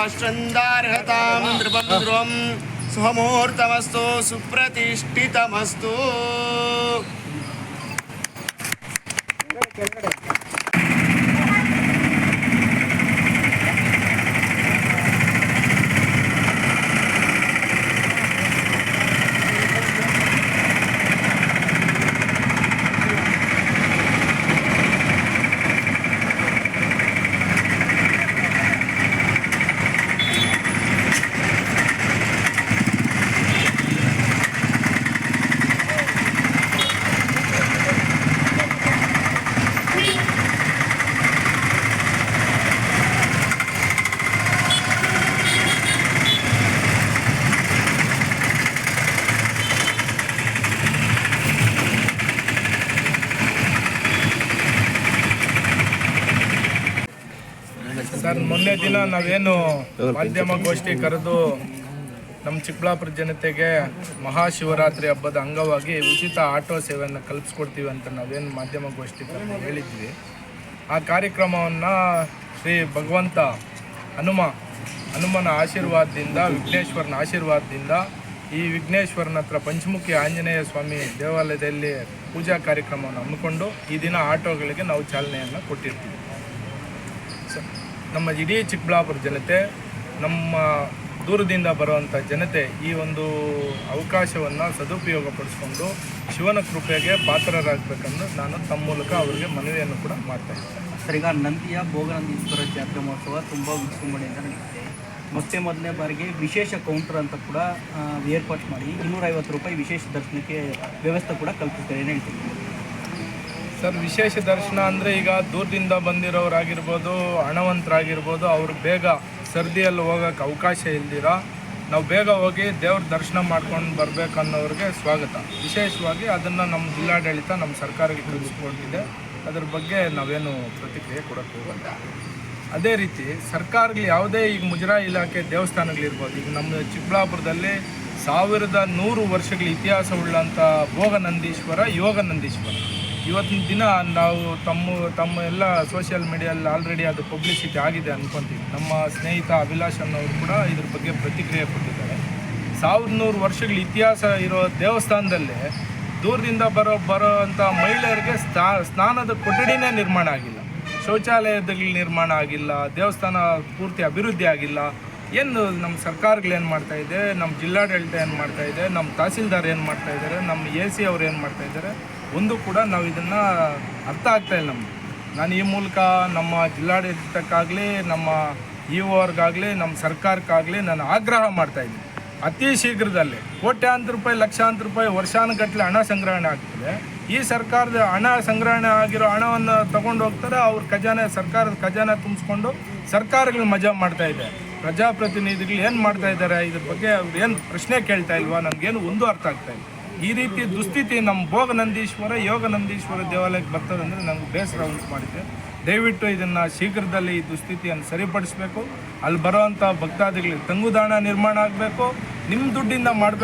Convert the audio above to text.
श्रन्दार्हतां नृपं ध्रुवं सुमुहूर्तमस्तु सुप्रतिष्ठितमस्तु। ಸರ್, ಮೊನ್ನೆ ದಿನ ನಾವೇನು ಮಾಧ್ಯಮ ಗೋಷ್ಠಿ ಕರೆದು ನಮ್ಮ ಚಿಕ್ಕಬಳ್ಳಾಪುರ ಜನತೆಗೆ ಮಹಾಶಿವರಾತ್ರಿ ಹಬ್ಬದ ಅಂಗವಾಗಿ ಉಚಿತ ಆಟೋ ಸೇವೆಯನ್ನು ಕಲ್ಪಿಸ್ಕೊಡ್ತೀವಿ ಅಂತ ನಾವೇನು ಮಾಧ್ಯಮ ಗೋಷ್ಠಿ ಕರೆದು ಹೇಳಿದ್ವಿ, ಆ ಕಾರ್ಯಕ್ರಮವನ್ನು ಶ್ರೀ ಭಗವಂತ ಹನುಮನ ಆಶೀರ್ವಾದದಿಂದ, ವಿಘ್ನೇಶ್ವರನ ಆಶೀರ್ವಾದದಿಂದ ಈ ವಿಘ್ನೇಶ್ವರನ ಹತ್ರ ಪಂಚಮುಖಿ ಆಂಜನೇಯ ಸ್ವಾಮಿ ದೇವಾಲಯದಲ್ಲಿ ಪೂಜಾ ಕಾರ್ಯಕ್ರಮವನ್ನು ಹಮ್ಮಿಕೊಂಡು ಈ ದಿನ ಆಟೋಗಳಿಗೆ ನಾವು ಚಾಲನೆಯನ್ನು ಕೊಟ್ಟಿರ್ತೀವಿ. ನಮ್ಮ ಇಡೀ ಚಿಕ್ಕಬಳ್ಳಾಪುರ ಜನತೆ, ನಮ್ಮ ದೂರದಿಂದ ಬರುವಂಥ ಜನತೆ ಈ ಒಂದು ಅವಕಾಶವನ್ನು ಸದುಪಯೋಗಪಡಿಸ್ಕೊಂಡು ಶಿವನ ಕೃಪೆಗೆ ಪಾತ್ರರಾಗಬೇಕಂದು ನಾನು ತಮ್ಮ ಮೂಲಕ ಅವರಿಗೆ ಮನವಿಯನ್ನು ಕೂಡ ಮಾಡ್ತಾ ಇದ್ದೇನೆ. ಸರ್, ಈಗ ನಂದಿಯ ಭೋಗನಂದೀಶ್ವರ ಜಾತ್ರೆ ಮಹೋತ್ಸವ ತುಂಬ ವಿಜೃಂಭಣೆಯಿಂದ ನಡೆಯುತ್ತೆ. ಮೊದಲನೇ ಬಾರಿಗೆ ವಿಶೇಷ ಕೌಂಟರ್ ಅಂತ ಕೂಡ ಏರ್ಪಾಟ್ ಮಾಡಿ 250 ರೂಪಾಯಿ ವಿಶೇಷ ದರ್ಶನಕ್ಕೆ ವ್ಯವಸ್ಥೆ ಕೂಡ ಕಲ್ಪಿಸ್ತಾರೆ, ಏನು ಹೇಳ್ತೀವಿ ಸರ್? ವಿಶೇಷ ದರ್ಶನ ಅಂದರೆ ಈಗ ದೂರದಿಂದ ಬಂದಿರೋರಾಗಿರ್ಬೋದು, ಹಣವಂತರಾಗಿರ್ಬೋದು, ಅವರು ಬೇಗ ಸರ್ದಿಯಲ್ಲಿ ಹೋಗೋಕ್ಕೆ ಅವಕಾಶ ಇಲ್ದಿರ ನಾವು ಬೇಗ ಹೋಗಿ ದೇವ್ರ ದರ್ಶನ ಮಾಡ್ಕೊಂಡು ಬರಬೇಕನ್ನೋರಿಗೆ ಸ್ವಾಗತ. ವಿಶೇಷವಾಗಿ ಅದನ್ನು ನಮ್ಮ ಜಿಲ್ಲಾಡಳಿತ, ನಮ್ಮ ಸರ್ಕಾರಕ್ಕೆ ತಿಳಿಸ್ಕೊಟ್ಟಿದೆ. ಅದ್ರ ಬಗ್ಗೆ ನಾವೇನು ಪ್ರತಿಕ್ರಿಯೆ ಕೊಡೋಕ್ಕೆ ಹೋಗಲ್ಲ. ಅದೇ ರೀತಿ ಸರ್ಕಾರಗಳು ಯಾವುದೇ ಈಗ ಮುಜರಾಯಿ ಇಲಾಖೆ ದೇವಸ್ಥಾನಗಳಿರ್ಬೋದು, ಈಗ ನಮ್ಮ ಚಿಕ್ಕಬಳ್ಳಾಪುರದಲ್ಲಿ 1100 ವರ್ಷಗಳ ಇತಿಹಾಸವುಳ್ಳಂಥ ಭೋಗನಂದೀಶ್ವರ, ಯೋಗನಂದೀಶ್ವರ ಇವತ್ತಿನ ದಿನ ನಾವು ತಮ್ಮ ಎಲ್ಲ ಸೋಷಿಯಲ್ ಮೀಡಿಯಲ್ಲಿ ಆಲ್ರೆಡಿ ಅದು ಪಬ್ಲಿಸಿಟಿ ಆಗಿದೆ ಅಂದ್ಕೊತೀವಿ. ನಮ್ಮ ಸ್ನೇಹಿತ ಅಭಿಲಾಷ್ ಅನ್ನೋರು ಕೂಡ ಇದ್ರ ಬಗ್ಗೆ ಪ್ರತಿಕ್ರಿಯೆ ಕೊಟ್ಟಿದ್ದಾರೆ. 1100 ವರ್ಷಗಳ ಇತಿಹಾಸ ಇರೋ ದೇವಸ್ಥಾನದಲ್ಲೇ ದೂರದಿಂದ ಬರೋವಂಥ ಮಹಿಳೆಯರಿಗೆ ಸ್ನಾನದ ಕೊಠಡಿನೇ ನಿರ್ಮಾಣ ಆಗಿಲ್ಲ, ಶೌಚಾಲಯದಲ್ಲಿ ನಿರ್ಮಾಣ ಆಗಿಲ್ಲ, ದೇವಸ್ಥಾನ ಪೂರ್ತಿ ಅಭಿವೃದ್ಧಿ ಆಗಿಲ್ಲ. ಏನು ನಮ್ಮ ಸರ್ಕಾರಗಳೇನು ಮಾಡ್ತಾಯಿದೆ, ನಮ್ಮ ಜಿಲ್ಲಾಡಳಿತ ಏನು ಮಾಡ್ತಾಯಿದೆ, ನಮ್ಮ ತಹಸೀಲ್ದಾರ್ ಏನು ಮಾಡ್ತಾಯಿದ್ದಾರೆ, ನಮ್ಮ AC ಅವ್ರು ಏನು ಮಾಡ್ತಾಯಿದ್ದಾರೆ, ಒಂದು ಕೂಡ ನಾವು ಇದನ್ನು ಅರ್ಥ ಆಗ್ತಾಯಿಲ್ಲ ನಮಗೆ. ನಾನು ಈ ಮೂಲಕ ನಮ್ಮ ಜಿಲ್ಲಾಡಳಿತಕ್ಕಾಗಲಿ, ನಮ್ಮ EOರ್ಗಾಗಲಿ, ನಮ್ಮ ಸರ್ಕಾರಕ್ಕಾಗಲಿ ನಾನು ಆಗ್ರಹ ಮಾಡ್ತಾಯಿದ್ದೀನಿ. ಅತಿ ಶೀಘ್ರದಲ್ಲೇ ಕೋಟ್ಯಾಂತರ ರೂಪಾಯಿ, ಲಕ್ಷಾಂತರ ರೂಪಾಯಿ ವರ್ಷಾನುಗಟ್ಟಲೆ ಹಣ ಸಂಗ್ರಹಣೆ ಆಗ್ತದೆ. ಈ ಸರ್ಕಾರದ ಹಣ ಸಂಗ್ರಹಣೆ ಆಗಿರೋ ಹಣವನ್ನು ತಗೊಂಡು ಹೋಗ್ತಾರೆ, ಅವ್ರ ಸರ್ಕಾರದ ಖಜಾನೆ ತುಂಬಿಸ್ಕೊಂಡು ಸರ್ಕಾರಗಳು ಮಜಾ ಮಾಡ್ತಾಯಿದೆ. ಪ್ರಜಾಪ್ರತಿನಿಧಿಗಳು ಏನು ಮಾಡ್ತಾ ಇದ್ದಾರೆ, ಇದ್ರ ಬಗ್ಗೆ ಅವ್ರು ಏನು ಪ್ರಶ್ನೆ ಕೇಳ್ತಾ ಇಲ್ವಾ? ನನಗೇನು ಒಂದು ಅರ್ಥ ಆಗ್ತಾಯಿಲ್ಲ. ಈ ರೀತಿ ದುಸ್ಥಿತಿ ನಮ್ಮ ಭೋಗನಂದೀಶ್ವರ, ಯೋಗನಂದೀಶ್ವರ ದೇವಾಲಯಕ್ಕೆ ಬರ್ತದೆ ಅಂದರೆ ನನಗೆ ಬೇಸರ ಉಂಟು ಮಾಡಿದೆ. ದಯವಿಟ್ಟು ಇದನ್ನು ಶೀಘ್ರದಲ್ಲಿ ಈ ದುಸ್ಥಿತಿಯನ್ನು ಸರಿಪಡಿಸಬೇಕು. ಅಲ್ಲಿ ಬರೋವಂಥ ಭಕ್ತಾದಿಗಳಿಗೆ ತಂಗುದಾಣ ನಿರ್ಮಾಣ ಆಗಬೇಕು. ನಿಮ್ಮ ದುಡ್ಡಿಂದ ಮಾಡಬೇಕು.